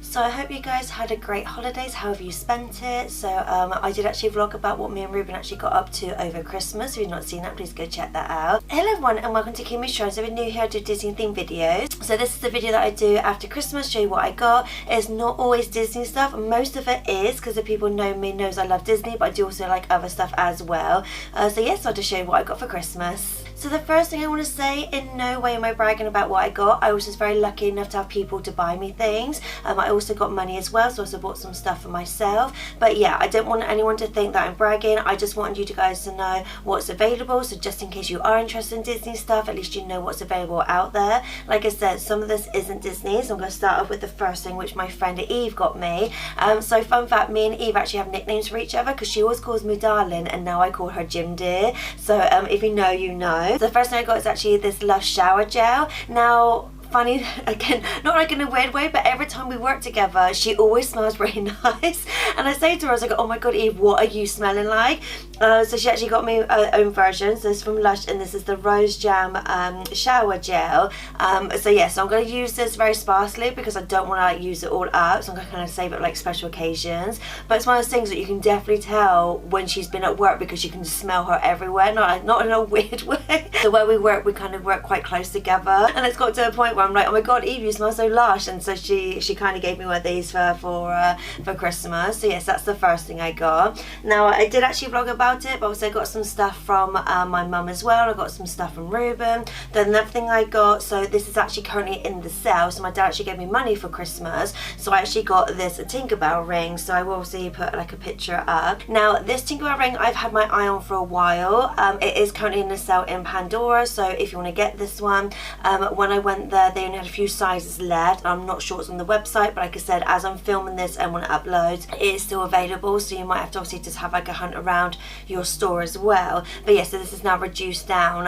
So I hope you guys had a great holidays, however you spent it. So I did actually vlog about what me and Reuben actually got up to over Christmas. If you've not seen that, please go check that out. Hello everyone and welcome to Kimmy's Show. So if you're new here, I do Disney themed videos. So this is the video that I do after Christmas, show you what I got. It's not always Disney stuff. Most of it is, because the people know me knows I love Disney, but I do also like other stuff as well. So yes, I'll just show you what I got for Christmas. So the first thing I want to say, in no way am I bragging about what I got. I was just very lucky enough to have people to buy me things. I also got money as well, so I also bought some stuff for myself. But yeah, I don't want anyone to think that I'm bragging. I just wanted you guys to know what's available. So just in case you are interested in Disney stuff, at least you know what's available out there. Like I said, some of this isn't Disney, so I'm going to start off with the first thing, which my friend Eve got me. So fun fact, me and Eve actually have nicknames for each other, because she always calls me darling and now I call her Jim Dear. So if you know, you know. So the first thing I got is actually this Lush shower gel. Now, funny, again, not like in a weird way, but every time we work together she always smells really nice, and I say to her, I was like, oh my god Eve, what are you smelling like? So she actually got me her own version. So this is from Lush and this is the Rose Jam shower gel. So yeah, so I'm going to use this very sparsely because I don't want to like use it all up, so I'm going to kind of save it for like special occasions. But it's one of those things that you can definitely tell when she's been at work, because you can just smell her everywhere, not in a weird way. So where we work, we kind of work quite close together, and it's got to a point where I'm like, oh my god Eve, you smell so lush. And so she kind of gave me one of these for Christmas. So yes, that's the first thing I got. Now I did actually vlog about it, but also I got some stuff from my mum as well. I got some stuff from Reuben. Then another thing I got, so this is actually currently in the sale, so my dad actually gave me money for Christmas, so I actually got this Tinkerbell ring. So I will obviously put like a picture up. Now this Tinkerbell ring I've had my eye on for a while. It is currently in the sale in Pandora, so if you want to get this one, when I went there they only had a few sizes left. I'm not sure it's on the website, but like I said, as I'm filming this and when it uploads, it is still available, so you might have to obviously just have like a hunt around your store as well. But yeah, so this is now reduced down,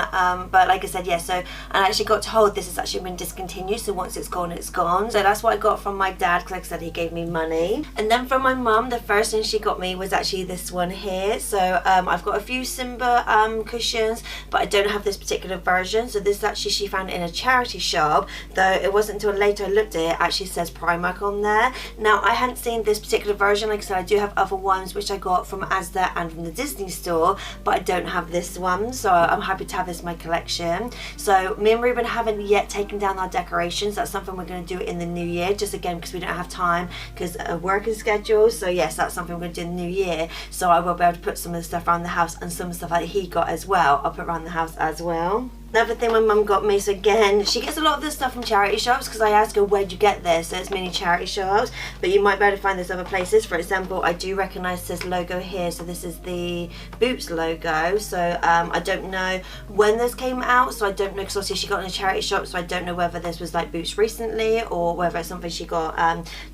but like I said, yeah, so I actually got told this has actually been discontinued, so once it's gone, it's gone. So that's what I got from my dad, because like I said, he gave me money. And then from my mum, the first thing she got me was actually this one here. So I've got a few Simba cushions, but I don't have this particular version. So this actually she found it in a charity shop, though it wasn't until later I looked at it, it actually says Primark on there. Now I hadn't seen this particular version. Like I said, I do have other ones which I got from Asda and from the Disney store, but I don't have this one, so I'm happy to have this in my collection. So me and Reuben haven't yet taken down our decorations. That's something we're going to do in the new year, just again because we don't have time because working schedule. So yes, that's something we're going to do in the new year, so I will be able to put some of the stuff around the house, and some of the stuff that he got as well I'll put around the house as well. Another thing my mum got me, so again, she gets a lot of this stuff from charity shops, because I asked her, where'd you get this? So it's mainly charity shops, but you might be able to find this other places. For example, I do recognise this logo here, so this is the Boots logo. So I don't know when this came out, so I don't know, because obviously she got in a charity shop, so I don't know whether this was like Boots recently, or whether it's something she got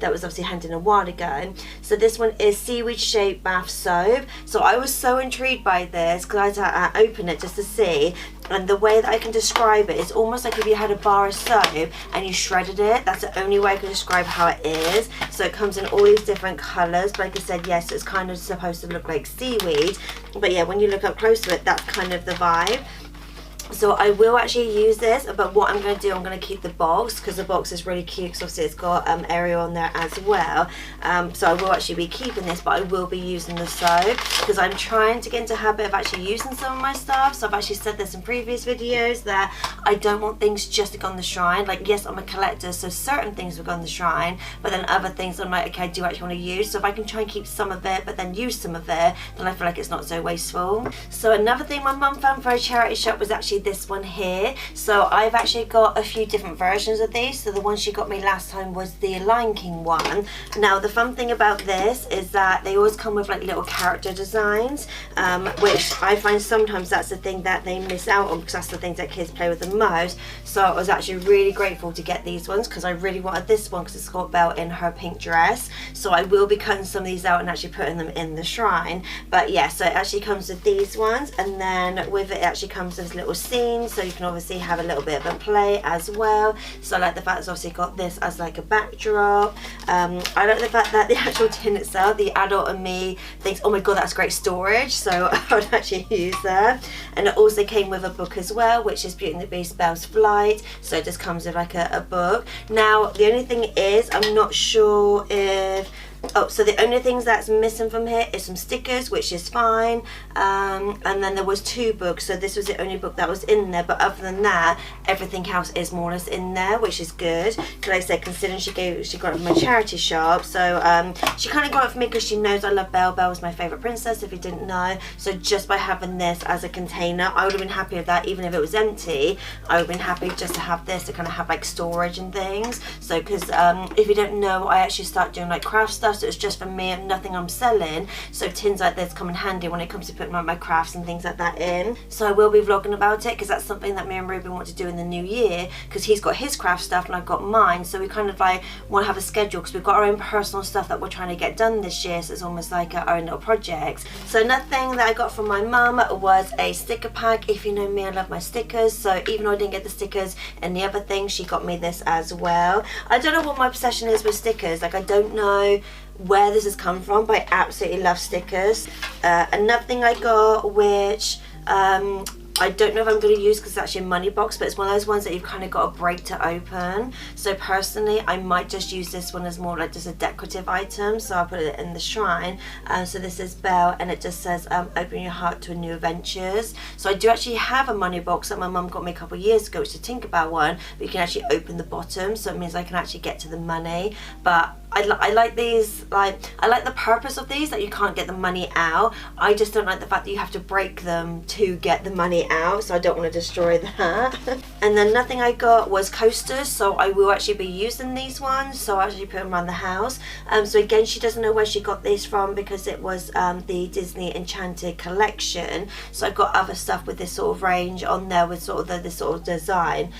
that was obviously handed in a while ago. So this one is Seaweed Shaped Bath Soap. So I was so intrigued by this, because I had to open it just to see. And the way that I can describe it is almost like if you had a bar of soap and you shredded it. That's the only way I can describe how it is. So it comes in all these different colours. But like I said, yes, it's kind of supposed to look like seaweed. But yeah, when you look up close to it, that's kind of the vibe. So I will actually use this, but what I'm going to do, I'm going to keep the box, because the box is really cute, because obviously it's got Ariel on there as well. So I will actually be keeping this, but I will be using the soap, because I'm trying to get into the habit of actually using some of my stuff. So I've actually said this in previous videos, that I don't want things just to go on the shrine. Like, yes, I'm a collector, so certain things will go on the shrine, but then other things I'm like, okay, I do actually want to use. So if I can try and keep some of it, but then use some of it, then I feel like it's not so wasteful. So another thing my mum found for a charity shop was actually this one here. So I've actually got a few different versions of these. So the one she got me last time was the Lion King one. Now the fun thing about this is that they always come with like little character designs, which I find sometimes that's the thing that they miss out on, because that's the things that kids play with the most. So I was actually really grateful to get these ones, because I really wanted this one because it's got Belle in her pink dress. So I will be cutting some of these out and actually putting them in the shrine. But yeah, so it actually comes with these ones, and then with it actually comes this little scenes, so you can obviously have a little bit of a play as well. So I like the fact it's obviously got this as like a backdrop. I like the fact that the actual tin itself, the adult and me thinks, oh my god, that's great storage, so I would actually use that. And it also came with a book as well, which is Beauty and the Beast Belle's Flight, so it just comes with like a book. Now the only thing is, I'm not sure if so the only things that's missing from here is some stickers, which is fine, and then there was 2 books, so this was the only book that was in there, but other than that everything else is more or less in there, which is good, because like I said, considering she got it from my charity shop, so she kind of got it for me because she knows I love Belle. Belle was my favourite princess, if you didn't know, so just by having this as a container, I would have been happy with that. Even if it was empty, I would have been happy just to have this to kind of have like storage and things. So because if you don't know, I actually start doing like craft stuff, so it's just for me and nothing I'm selling, so tins like this come in handy when it comes to putting like my crafts and things like that in. So I will be vlogging about it, because that's something that me and Reuben want to do in the new year, because he's got his craft stuff and I've got mine, so we kind of like want to have a schedule, because we've got our own personal stuff that we're trying to get done this year, so it's almost like our own little projects. So another thing that I got from my mum was a sticker pack. If you know me, I love my stickers, so even though I didn't get the stickers and the other thing, she got me this as well. I don't know what my obsession is with stickers, like I don't know where this has come from, but I absolutely love stickers. Another thing I got, which I don't know if I'm going to use because it's actually a money box, but it's one of those ones that you've kind of got to break to open. So personally, I might just use this one as more like just a decorative item, so I'll put it in the shrine. So this is Belle, and it just says open your heart to new adventures. So I do actually have a money box that my mum got me a couple of years ago, which is a Tinkerbell one, but you can actually open the bottom, so it means I can actually get to the money. But I like these, like I like the purpose of these, that you can't get the money out. I just don't like the fact that you have to break them to get the money out, so I don't want to destroy that. And then nothing I got was coasters, so I will actually be using these ones, so I actually put them around the house. So again, she doesn't know where she got these from, because it was the Disney Enchanted collection, so I've got other stuff with this sort of range on there with sort of this sort of design.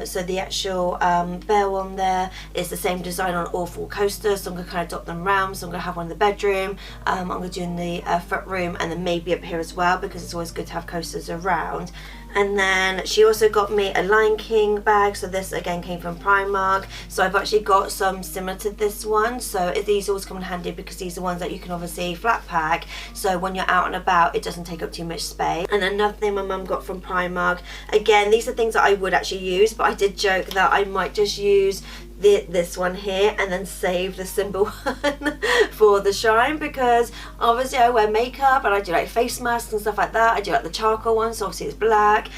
So the actual Belle on there is the same design on all 4 coasters, so I'm going to kind of dot them around. So I'm going to have one in the bedroom, I'm going to do in the foot room, and then maybe up here as well, because it's always good to have coasters around. And then she also got me a Lion King bag, so this again came from Primark. So I've actually got some similar to this one, so these always come in handy because these are ones that you can obviously flat pack, so when you're out and about it doesn't take up too much space. And another thing my mum got from Primark, again these are things that I would actually use, but I did joke that I might just use this one here and then save the symbol one for the shrine, because obviously I wear makeup and I do like face masks and stuff like that. I do like the charcoal one, so obviously it's black,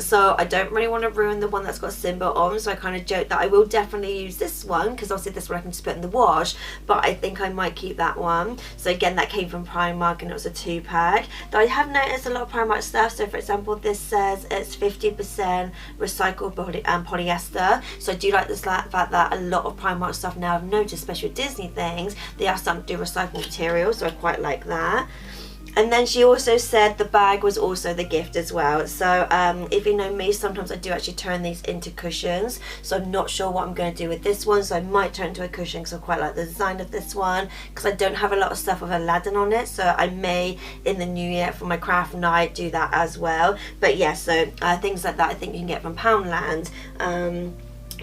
so I don't really want to ruin the one that's got a symbol on, so I kind of joke that I will definitely use this one, because obviously this one I can just put in the wash, but I think I might keep that one. So again, that came from Primark and it was a 2-pack. Though I have noticed a lot of Primark stuff, so for example this says it's 50% recycled polyester, so I do like this fact that a lot of Primark stuff now, I've noticed, especially with Disney things, they are starting to do recycled materials, so I quite like that. And then she also said the bag was also the gift as well. So if you know me, sometimes I do actually turn these into cushions, so I'm not sure what I'm going to do with this one, so I might turn it into a cushion because I quite like the design of this one, because I don't have a lot of stuff with Aladdin on it, so I may in the new year for my craft night do that as well. But yeah, so things like that I think you can get from Poundland.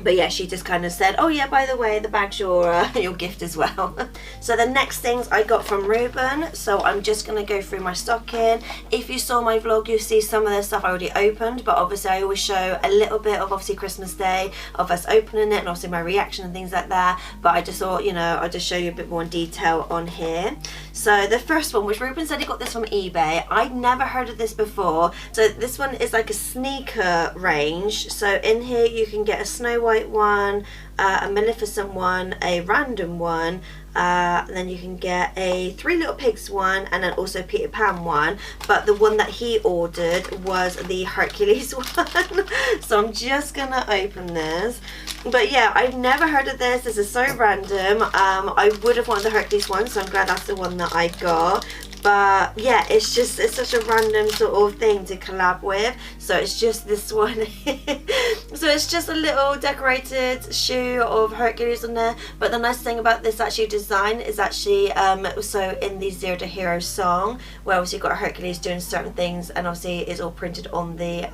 But yeah, she just kind of said, oh yeah, by the way, the bag's your gift as well. So the next things I got from Reuben, so I'm just going to go through my stocking. If you saw my vlog, you'll see some of the stuff I already opened, but obviously I always show a little bit of obviously Christmas Day of us opening it, and obviously my reaction and things like that, but I just thought, you know, I'll just show you a bit more in detail on here. So the first one, which Reuben said he got this from eBay, I'd never heard of this before. So this one is like a sneaker range, so in here you can get a Snow White one, a Maleficent one, a random one, and then you can get a Three Little Pigs one, and then also Peter Pan one, but the one that he ordered was the Hercules one. So I'm just gonna open this. But yeah, I've never heard of this. This is so random. I would have wanted the Hercules one, so I'm glad that's the one that I got. But yeah, it's such a random sort of thing to collab with. So it's just this one. So it's just a little decorated shoe of Hercules on there. But the nice thing about this actually design is actually so in the Zero to Hero song, where obviously you've got Hercules doing certain things, and obviously it's all printed on the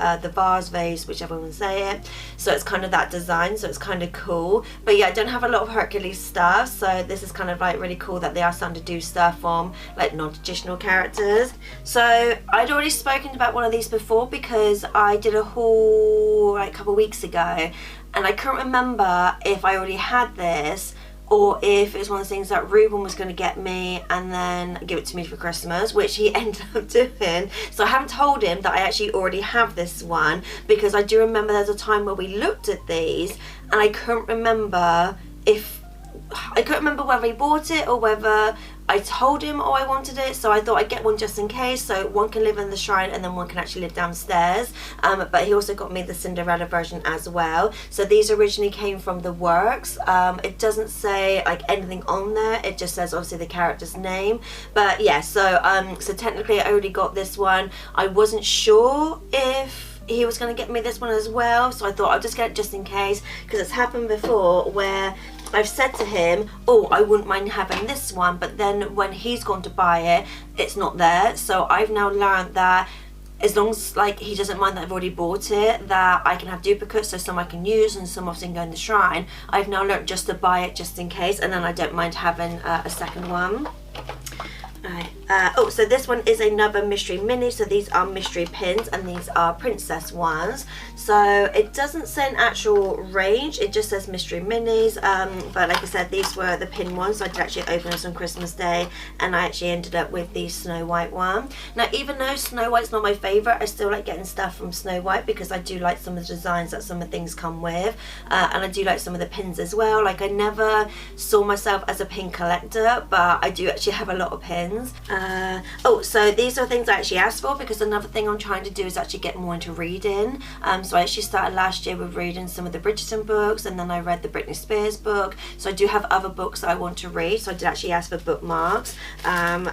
vase, whichever one say it. So it's kind of that design, so it's kind of cool. But yeah, I don't have a lot of Hercules stuff, so this is kind of like really cool that they are starting to do stuff from like non-traditional characters. So I'd already spoken about one of these before because I did a haul like a couple of weeks ago, and I couldn't remember if I already had this or if it was one of the things that Reuben was going to get me and then give it to me for Christmas, which he ended up doing. So I haven't told him that I actually already have this one, because I do remember there's a time where we looked at these and I couldn't remember whether he bought it or whether I told him I wanted it. So I thought I'd get one just in case, so one can live in the shrine and then one can actually live downstairs. But he also got me the Cinderella version as well. So these originally came from the works. It doesn't say like anything on there, it just says obviously the character's name. But yeah, so technically I already got this one. I wasn't sure if he was going to get me this one as well, so I thought I'll just get it just in case, because it's happened before where I've said to him, oh, I wouldn't mind having this one, but then when he's gone to buy it, it's not there. So I've now learned that as long as like he doesn't mind that I've already bought it, that I can have duplicates, so some I can use and some obviously can go in the shrine. I've now learned just to buy it just in case, and then I don't mind having a second one. Right. Oh, so this one is another mystery mini. So these are mystery pins and these are princess ones. So it doesn't say an actual range, it just says mystery minis. But like I said, these were the pin ones. So I did actually open this on Christmas Day, and I actually ended up with the Snow White one. Now, even though Snow White's not my favourite, I still like getting stuff from Snow White because I do like some of the designs that some of the things come with. And I do like some of the pins as well. Like, I never saw myself as a pin collector, but I do actually have a lot of pins. Oh, so these are things I actually asked for, because another thing I'm trying to do is actually get more into reading. So I actually started last year with reading some of the Bridgerton books, and then I read the Britney Spears book. So I do have other books that I want to read, so I did actually ask for bookmarks.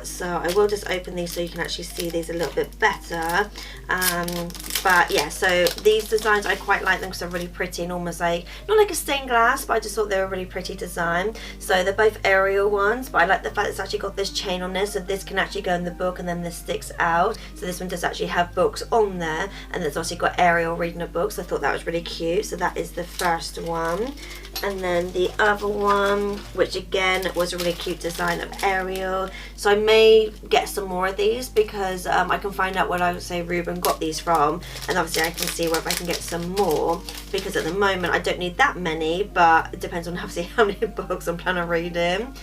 So I will just open these so you can actually see these a little bit better. But yeah, so these designs, I quite like them because they're really pretty and almost like, not like a stained glass, but I just thought they were a really pretty design. So they're both Ariel ones, but I like the fact it's actually got this chain on this, so this can actually go in the book and then this sticks out. So this one does actually have books on there, and it's also got Ariel reading a book, so I thought that was really cute. So that is the first one. And then the other one, which again was a really cute design of Ariel. So I may get some more of these because I can find out where I would say Reuben got these from, and obviously I can see whether I can get some more, because at the moment I don't need that many, but it depends on obviously how many books I'm planning on reading.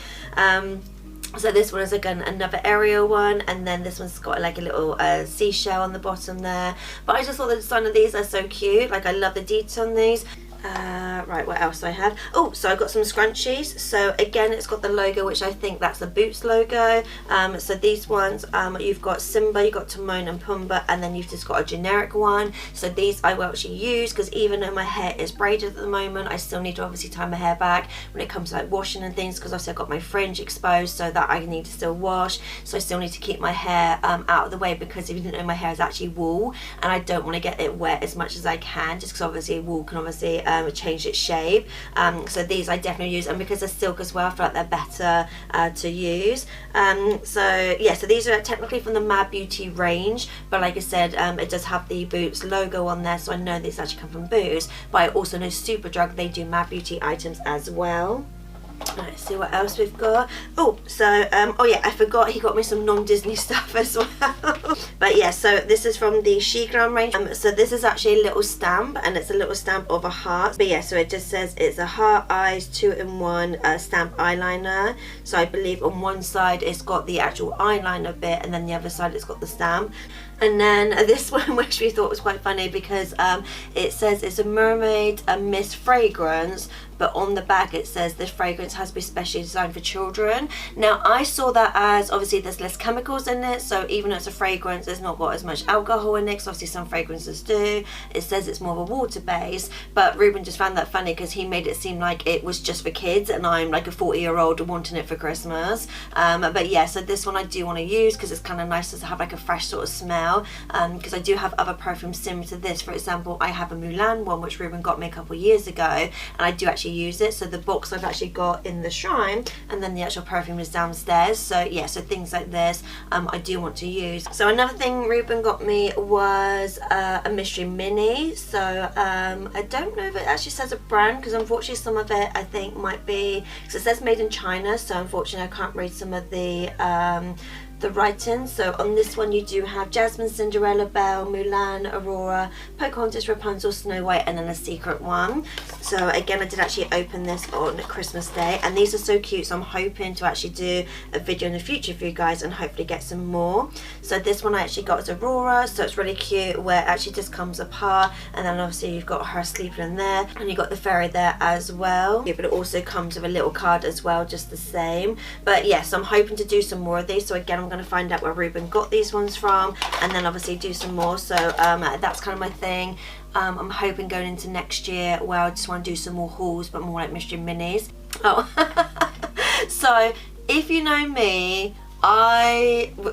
So this one is again another Ariel one, and then this one's got like a little seashell on the bottom there. But I just thought the design of these are so cute. Like, I love the detail on these. Right, what else do I have? Oh, so I got some scrunchies. So again, it's got the logo, which I think that's the Boots logo. So these ones, you've got Simba, you've got Timon and Pumbaa, and then you've just got a generic one. So these I will actually use, because even though my hair is braided at the moment, I still need to obviously tie my hair back when it comes to like washing and things, because obviously I've got my fringe exposed, so that I need to still wash. So I still need to keep my hair out of the way, because if you didn't know, my hair is actually wool, and I don't want to get it wet as much as I can, just because obviously wool can obviously change its shape. So these I definitely use, and because they're silk as well, I feel like they're better to use. So yeah, so these are technically from the Mad Beauty range, but like I said, it does have the Boots logo on there, so I know these actually come from Boots. But I also know Superdrug, they do Mad Beauty items as well. Let's see what else we've got. Oh, so oh yeah, I forgot he got me some non-Disney stuff as well. But yeah, so this is from the She Glam range. So this is actually a little stamp, and it's a little stamp of a heart. But yeah, so it just says it's a heart, eyes, 2-in-1 stamp eyeliner. So I believe on one side it's got the actual eyeliner bit, and then the other side it's got the stamp. And then this one, which we thought was quite funny, because it says it's a mermaid mist fragrance, but on the back it says this fragrance has been specially designed for children. Now I saw that as obviously there's less chemicals in it, so even though it's a fragrance, it's not got as much alcohol in it, so obviously some fragrances do. It says it's more of a water base, but Reuben just found that funny because he made it seem like it was just for kids, and I'm like a 40-year-old wanting it for Christmas. But yeah, so this one I do want to use because it's kind of nice to have like a fresh sort of smell, because I do have other perfumes similar to this. For example, I have a Mulan one which Reuben got me a couple of years ago, and I do actually use it. So the box I've actually got in the shrine, and then the actual perfume is downstairs. So yeah, so things like this I do want to use. So another thing Reuben got me was a mystery mini. So I don't know if it actually says a brand, because unfortunately some of it I think might be, because it says made in China, so unfortunately I can't read some of the writing. So on this one you do have Jasmine, Cinderella, Belle, Mulan, Aurora, Pocahontas, Rapunzel, Snow White, and then a secret one. So again, I did actually open this on Christmas Day, and these are so cute, so I'm hoping to actually do a video in the future for you guys and hopefully get some more. So this one I actually got as Aurora, so it's really cute where it actually just comes apart, and then obviously you've got her sleeping in there, and you've got the fairy there as well. Yeah, but it also comes with a little card as well, just the same. But yes, I'm hoping to do some more of these. So again, I'm going to find out where Reuben got these ones from, and then obviously do some more. So that's kind of my thing. I'm hoping going into next year where I just want to do some more hauls, but more like mystery minis. Oh, so if you know me,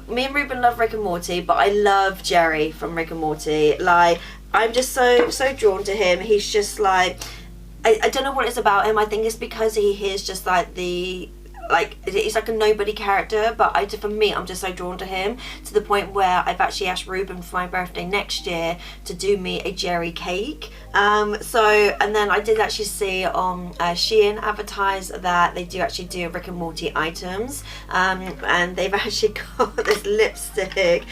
me and Reuben love Rick and Morty, but I love Jerry from Rick and Morty. Like, I'm just so drawn to him. He's just like, I don't know what it's about him. I think it's because he is just like he's like a nobody character, but for me, I'm just so drawn to him, to the point where I've actually asked Reuben for my birthday next year to do me a Jerry cake. And then I did actually see on Shein advertise that they do actually do Rick and Morty items, and they've actually got this lipstick.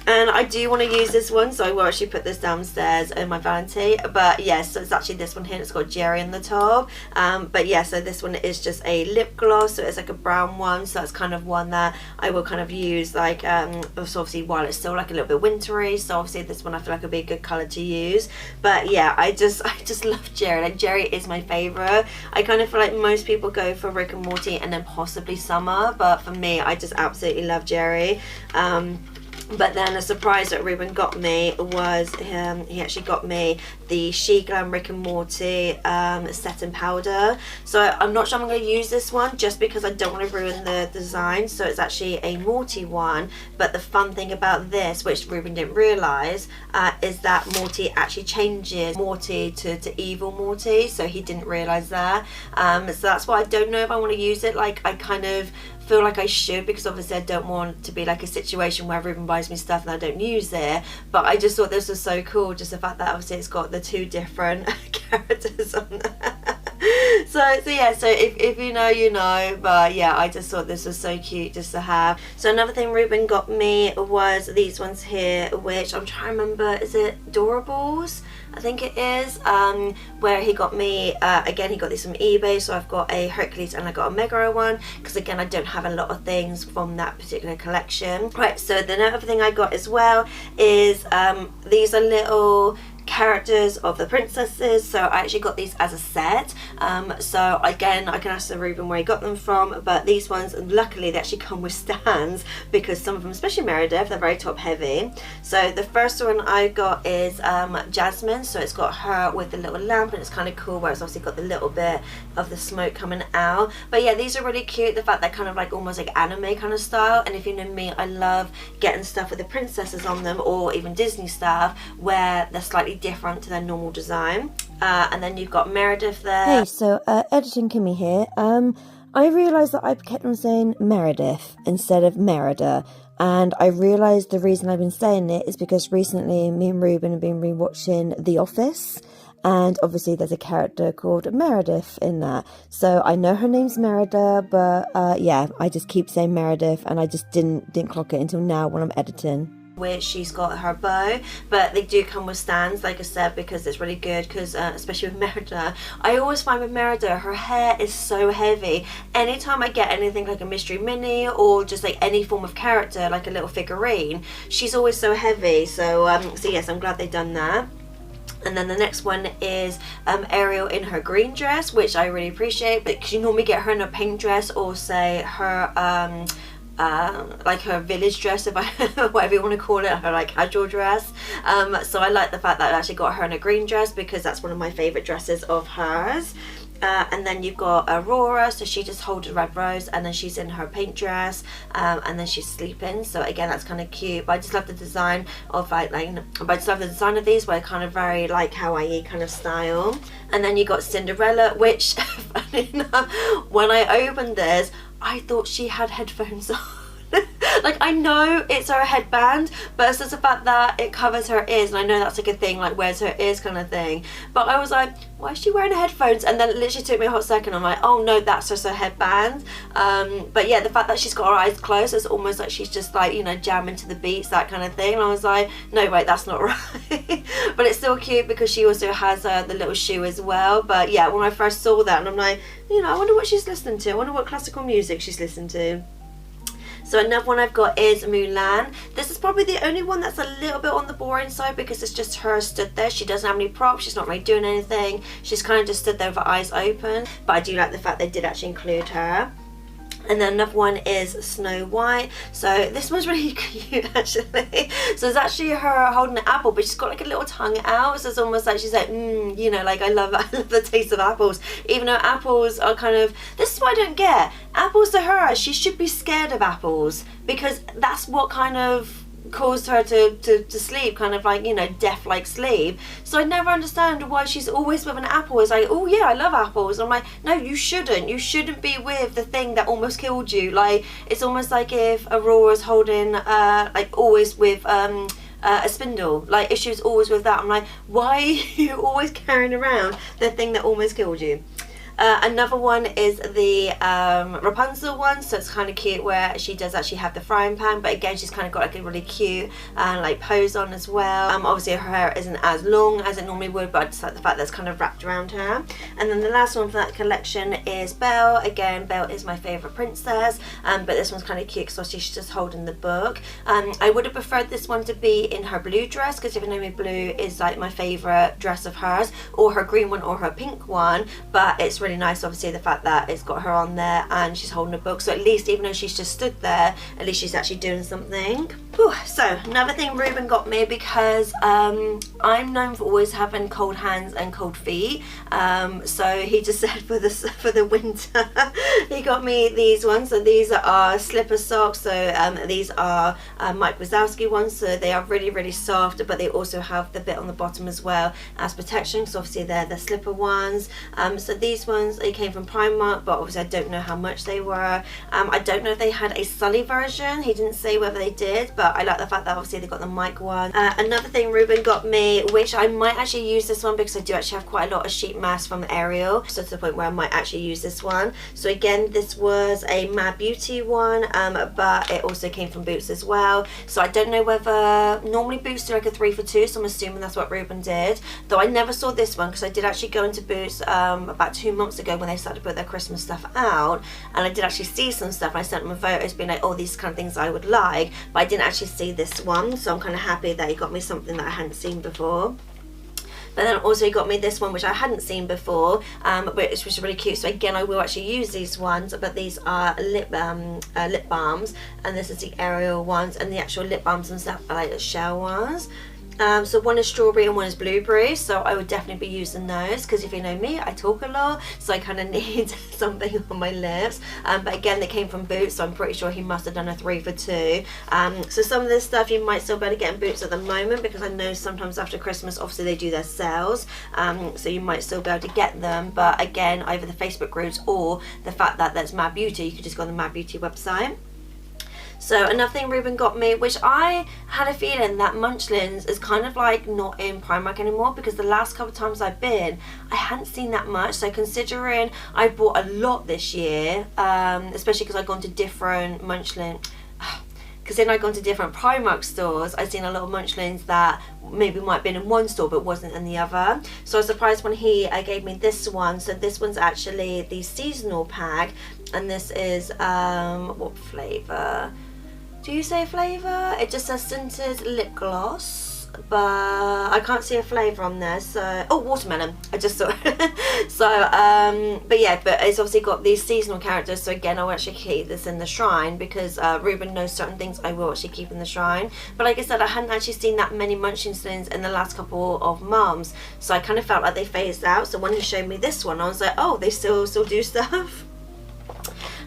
And I do want to use this one, so I will actually put this downstairs in my vanity. But yes, so it's actually this one here. It's got Jerry in the top. But yeah, so this one is just a lip gloss. So it's like a brown one. So that's kind of one that I will kind of use, like, so obviously while it's still like a little bit wintry. So obviously this one I feel like would be a good colour to use. But yeah, I just love Jerry. Like, Jerry is my favourite. I kind of feel like most people go for Rick and Morty and then possibly Summer. But for me, I just absolutely love Jerry. But then a surprise that Reuben got me was he actually got me the She Glam Rick and Morty setting powder. So I'm not sure I'm going to use this one just because I don't want to ruin the design. So it's actually a Morty one, but the fun thing about this, which Reuben didn't realise, is that Morty actually changes Morty to evil Morty, so he didn't realise that. So that's why I don't know if I want to use it. Like, I kind of feel like I should, because obviously I don't want to be like a situation where Reuben buys me stuff and I don't use it. But I just thought this was so cool, just the fact that obviously it's got the two different characters on there. So yeah, so if you know, you know. But yeah, I just thought this was so cute just to have. So another thing Reuben got me was these ones here, which I'm trying to remember, is it Durables? I think it is, where he got me, again, he got these from eBay. So I've got a Hercules and I got a Megara one, because again, I don't have a lot of things from that particular collection. Right, so the other thing I got as well is these are little characters of the princesses. So I actually got these as a set. So again, I can ask the Reuben where he got them from, but these ones, luckily they actually come with stands, because some of them, especially Meredith, they're very top heavy. So the first one I got is Jasmine. So it's got her with the little lamp, and it's kind of cool where it's obviously got the little bit of the smoke coming out. But yeah, these are really cute, the fact they're kind of like almost like anime kind of style. And if you know me, I love getting stuff with the princesses on them, or even Disney stuff where they're slightly different to their normal design. And then you've got Meredith there. Hey, so editing Kimmy here. I realised that I kept on saying Meredith instead of Merida, and I realised the reason I've been saying it is because recently me and Reuben have been rewatching The Office, and obviously there's a character called Meredith in that. So I know her name's Merida, but yeah, I just keep saying Meredith, and I just didn't clock it until now when I'm editing. Where she's got her bow, but they do come with stands, like I said, because it's really good. Because especially with Merida, I always find with Merida, her hair is so heavy. Anytime I get anything like a mystery mini, or just like any form of character, like a little figurine, she's always so heavy. So so yes, I'm glad they've done that. And then the next one is Ariel in her green dress, which I really appreciate, but you normally get her in a pink dress, or say her like her village dress, if I whatever you want to call it, her like casual dress. So I like the fact that I actually got her in a green dress, because that's one of my favorite dresses of hers. And then you've got Aurora, so she just holds a red rose, and then she's in her pink dress, and then she's sleeping. So again, that's kind of cute. But I just love the design of but I just love the design of these, where kind of very like Hawaii kind of style. And then you got Cinderella, which funny enough, when I opened this, I thought she had headphones on. Like, I know it's her headband, but it's just the fact that it covers her ears, and I know that's like a thing, like where's her ears kind of thing. But I was like, why is she wearing headphones? And then it literally took me a hot second. I'm like, oh no, that's just her headband. But yeah, the fact that she's got her eyes closed, it's almost like she's just like, you know, jamming to the beats, that kind of thing. And I was like, no, wait, that's not right. But it's still cute because she also has the little shoe as well. But yeah, when I first saw that, and I'm like, you know, I wonder what she's listening to. I wonder what classical music she's listening to. So another one I've got is Mulan. This is probably the only one that's a little bit on the boring side, because it's just her stood there. She doesn't have any props. She's not really doing anything. She's kind of just stood there with her eyes open. But I do like the fact they did actually include her. And then another one is Snow White. So this one's really cute actually. So it's actually her holding an apple, but she's got like a little tongue out. So it's almost like she's like, you know, like I love the taste of apples. Even though apples are kind of, this is what I don't get. Apples to her, she should be scared of apples, because that's what kind of caused her to sleep, kind of like, you know, death like sleep. So I never understand why she's always with an apple. It's like, oh yeah, I love apples. I'm like, no, you shouldn't be with the thing that almost killed you. Like, it's almost like if Aurora's holding like always with a spindle, like if she was always with that, I'm like, why are you always carrying around the thing that almost killed you? Another one is the Rapunzel one, so it's kind of cute where she does actually have the frying pan, but again she's kind of got like a really cute like pose on as well. Obviously her hair isn't as long as it normally would, but I just like the fact that it's kind of wrapped around her. And then the last one for that collection is Belle. Again, Belle is my favourite princess, but this one's kind of cute because she's just holding the book. I would have preferred this one to be in her blue dress, because if you know me, blue is like my favourite dress of hers, or her green one or her pink one, but it's really nice obviously the fact that it's got her on there and she's holding a book, so at least even though she's just stood there, at least she's actually doing something. Whew. So another thing Reuben got me, because I'm known for always having cold hands and cold feet, so he just said for the winter he got me these ones. So these are slipper socks, so these are Mike Wazowski ones, so they are really really soft, but they also have the bit on the bottom as well as protection, so obviously they're the slipper ones. So these ones, they came from Primark, but obviously I don't know how much they were. I don't know if they had a Sully version. He didn't say whether they did, but I like the fact that obviously they got the mic one. Another thing Reuben got me, which I might actually use this one, because I do actually have quite a lot of sheet masks from Ariel, so to the point where I might actually use this one. So again, this was a Mad Beauty one, but it also came from Boots as well. So I don't know whether, normally Boots do like a 3 for 2, so I'm assuming that's what Reuben did. Though I never saw this one, because I did actually go into Boots about 2 months ago when they started to put their Christmas stuff out, and I did actually see some stuff, and I sent them photos being like, oh, these kind of things I would like, but I didn't actually see this one, so I'm kind of happy that he got me something that I hadn't seen before. But then also he got me this one, which I hadn't seen before, which was really cute. So again, I will actually use these ones, but these are lip balms, and this is the Ariel ones, and the actual lip balms and stuff are like the shell ones. So one is strawberry and one is blueberry, so I would definitely be using those, because if you know me, I talk a lot, so I kind of need something on my lips. But again, they came from Boots, so I'm pretty sure he must have done a 3 for 2. So some of this stuff you might still be able to get in Boots at the moment, because I know sometimes after Christmas obviously they do their sales, so you might still be able to get them. But again, either the Facebook groups or the fact that there's Mad Beauty, you could just go on the Mad Beauty website. So another thing Reuben got me, which I had a feeling that Munchlins is kind of like not in Primark anymore, because the last couple of times I've been, I hadn't seen that much. So considering I bought a lot this year, especially because I've gone to different different Primark stores, I've seen a lot of Munchlins that maybe might have been in one store but wasn't in the other. So I was surprised when he gave me this one. So this one's actually the seasonal pack, and this is what flavour? Do you say flavour? It just says scented lip gloss. but I can't see a flavour on there. So, oh, watermelon, I just saw so but yeah, but it's obviously got these seasonal characters, so again I will actually keep this in the shrine because Reuben knows certain things I will actually keep in the shrine. But like I said, I hadn't actually seen that many Munchkins in the last couple of months, so I kind of felt like they phased out. So when he showed me this one, I was like, oh, they still do stuff.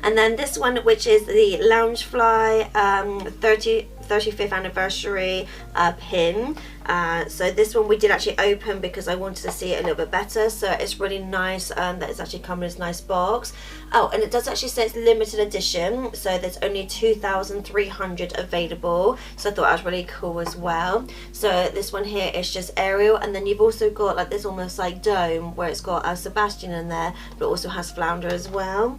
And then this one, which is the Loungefly 35th anniversary pin. So this one we did actually open because I wanted to see it a little bit better. So it's really nice that it's actually come in this nice box. Oh, and it does actually say it's limited edition, so there's only 2,300 available. So I thought that was really cool as well. So this one here is just Ariel, and then you've also got like this almost like dome where it's got Sebastian in there, but also has Flounder as well.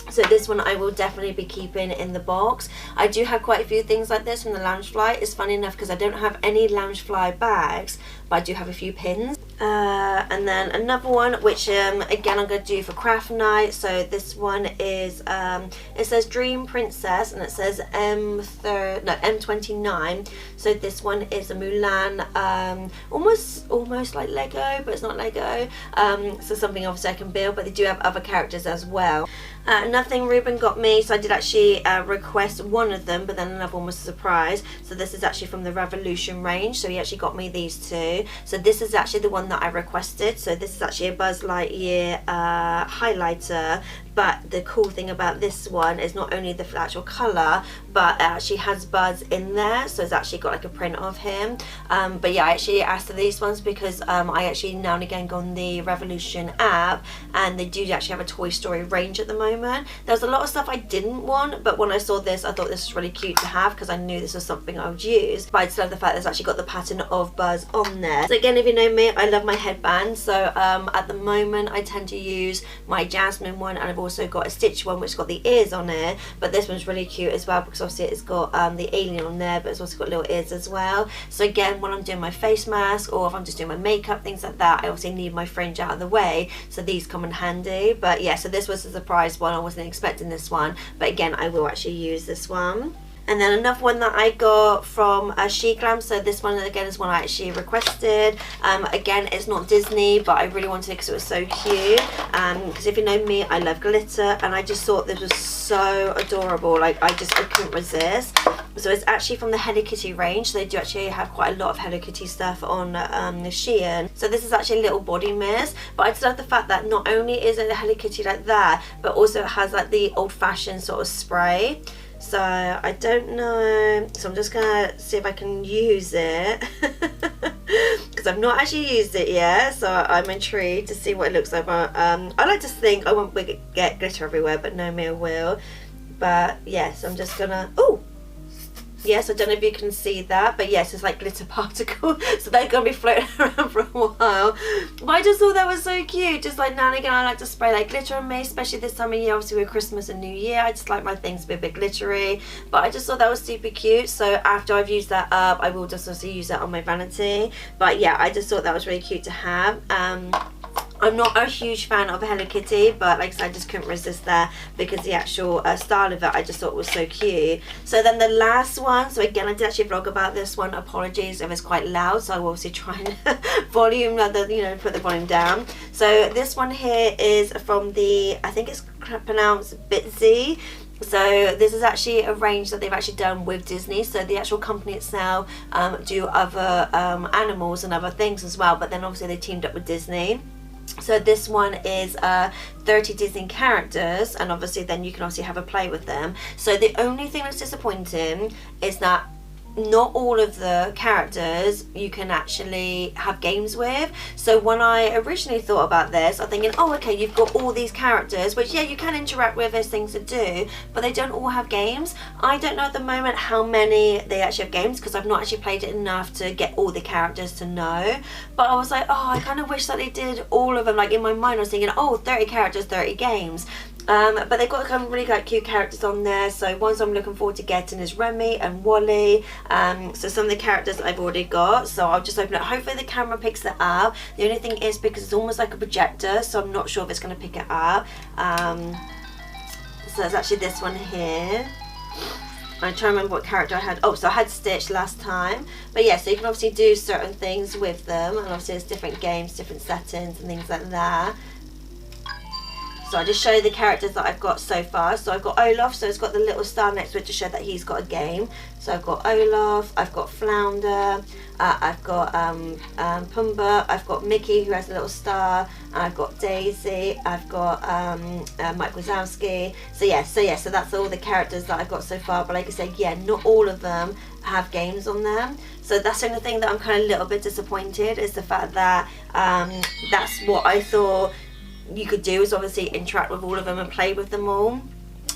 So this one I will definitely be keeping in the box. I do have quite a few things like this from the Loungefly. It's funny enough because I don't have any Loungefly bags, but I do have a few pins. And then another one, which again I'm going to do for craft night. So this one is, it says Dream Princess, and it says M29. So this one is a Mulan, almost like Lego, but it's not Lego. So something obviously I can build, but they do have other characters as well. Nothing Reuben got me, so I did actually request one of them, but then another one was a surprise. So this is actually from the Revolution range, so he actually got me these two. So this is actually the one that I requested. So this is actually a Buzz Lightyear highlighter. But the cool thing about this one is not only the actual colour, but it actually has Buzz in there, so it's actually got like a print of him. But yeah, I actually asked for these ones because I actually now and again go on the Revolution app, and they do actually have a Toy Story range at the moment. There's a lot of stuff I didn't want, but when I saw this, I thought this was really cute to have because I knew this was something I would use. But I just love the fact that it's actually got the pattern of Buzz on there. So again, if you know me, I love my headband. So at the moment, I tend to use my Jasmine one, and I've also got a Stitch one which has got the ears on it, but this one's really cute as well because obviously it's got the alien on there, but it's also got little ears as well. So again, when I'm doing my face mask or if I'm just doing my makeup, things like that, I obviously need my fringe out of the way, so these come in handy. But yeah, so this was a surprise one. I wasn't expecting this one, but again, I will actually use this one. And then another one that I got from She Glam, so this one again is one I actually requested. Again, it's not Disney, but I really wanted it because it was so cute. Because if you know me, I love glitter, and I just thought this was so adorable. Like I couldn't resist. So it's actually from the Hello Kitty range. So they do actually have quite a lot of Hello Kitty stuff on the Shein. So this is actually a little body mist, but I just love the fact that not only is it a Hello Kitty like that, but also it has like the old-fashioned sort of spray. So I don't know, so I'm just gonna see if I can use it because I've not actually used it yet, so I'm intrigued to see what it looks like. But I like to think I won't get glitter everywhere, but no, me will. But yes, I'm just gonna, oh yes, I don't know if you can see that, but yes, it's like glitter particles, so they're going to be floating around for a while. But I just thought that was so cute. Just like now and again, I like to spray like glitter on me, especially this time of year, obviously with Christmas and New Year. I just like my things to be a bit glittery, but I just thought that was super cute. So after I've used that up, I will just also use that on my vanity. But yeah, I just thought that was really cute to have. I'm not a huge fan of Hello Kitty, but like I said, I just couldn't resist that because the actual style of it I just thought was so cute. So then the last one, so again I did actually vlog about this one, apologies if it's quite loud, so I will obviously try and volume, put the volume down. So this one here is from the, I think it's pronounced Bitsy. So this is actually a range that they've actually done with Disney. So the actual company itself do other animals and other things as well, but then obviously they teamed up with Disney. So this one is 30 Disney characters, and obviously then you can obviously have a play with them. So the only thing that's disappointing is that not all of the characters you can actually have games with. So when I originally thought about this, I'm thinking, oh okay, you've got all these characters, which yeah, you can interact with, there's things to do, but they don't all have games. I don't know at the moment how many they actually have games because I've not actually played it enough to get all the characters to know. But I was like, oh, I kind of wish that they did all of them. Like in my mind I was thinking, oh, 30 characters, 30 games. But they've got some really cute characters on there. So ones I'm looking forward to getting is Remy and Wally. So some of the characters I've already got. So I'll just open it. Hopefully the camera picks it up. The only thing is because it's almost like a projector, so I'm not sure if it's going to pick it up. So it's actually this one here. I'm trying to remember what character I had. Oh, so I had Stitch last time. But yeah, so you can obviously do certain things with them, and obviously there's different games, different settings and things like that. So I just show you the characters that I've got so far. So I've got Olaf, so it's got the little star next to it to show that he's got a game. So I've got Olaf, I've got Flounder, I've got Pumbaa, I've got Mickey who has a little star, I've got Daisy, I've got Mike Wazowski. So that's all the characters that I've got so far. But like I said, yeah, not all of them have games on them. So that's the only thing that I'm kind of a little bit disappointed, is the fact that that's what I thought you could do, is obviously interact with all of them and play with them all.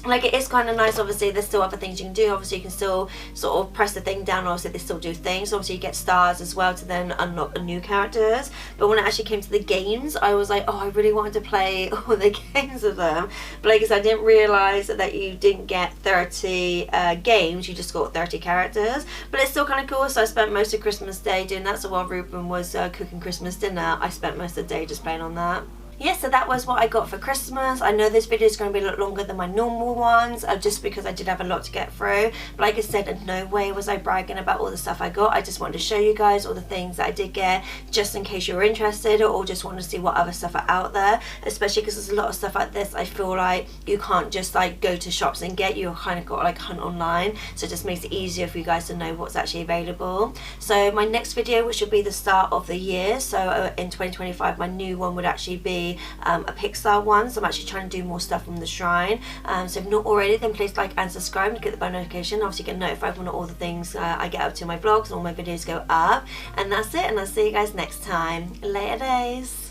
Like, it is kind of nice. Obviously there's still other things you can do. Obviously you can still sort of press the thing down, obviously they still do things. Obviously you get stars as well to then unlock the new characters. But when it actually came to the games, I was like, oh, I really wanted to play all the games of them. But like I said, I didn't realise that you didn't get 30 games, you just got 30 characters. But it's still kind of cool. So I spent most of Christmas Day doing that. So while Reuben was cooking Christmas dinner, I spent most of the day just playing on that. Yeah, so that was what I got for Christmas. I know this video is going to be a lot longer than my normal ones, just because I did have a lot to get through. But like I said, in no way was I bragging about all the stuff I got. I just wanted to show you guys all the things that I did get, just in case you were interested or just want to see what other stuff are out there. Especially because there's a lot of stuff like this I feel like you can't just like go to shops and get. You kind of got to like hunt online. So it just makes it easier for you guys to know what's actually available. So my next video, which will be the start of the year, so in 2025, my new one would actually be a Pixar one. So I'm actually trying to do more stuff from the shrine. So if not already, then please like and subscribe to get the bell notification. Obviously get notified when all the things I get up to, my vlogs and all my videos go up. And that's it, and I'll see you guys next time. Later days.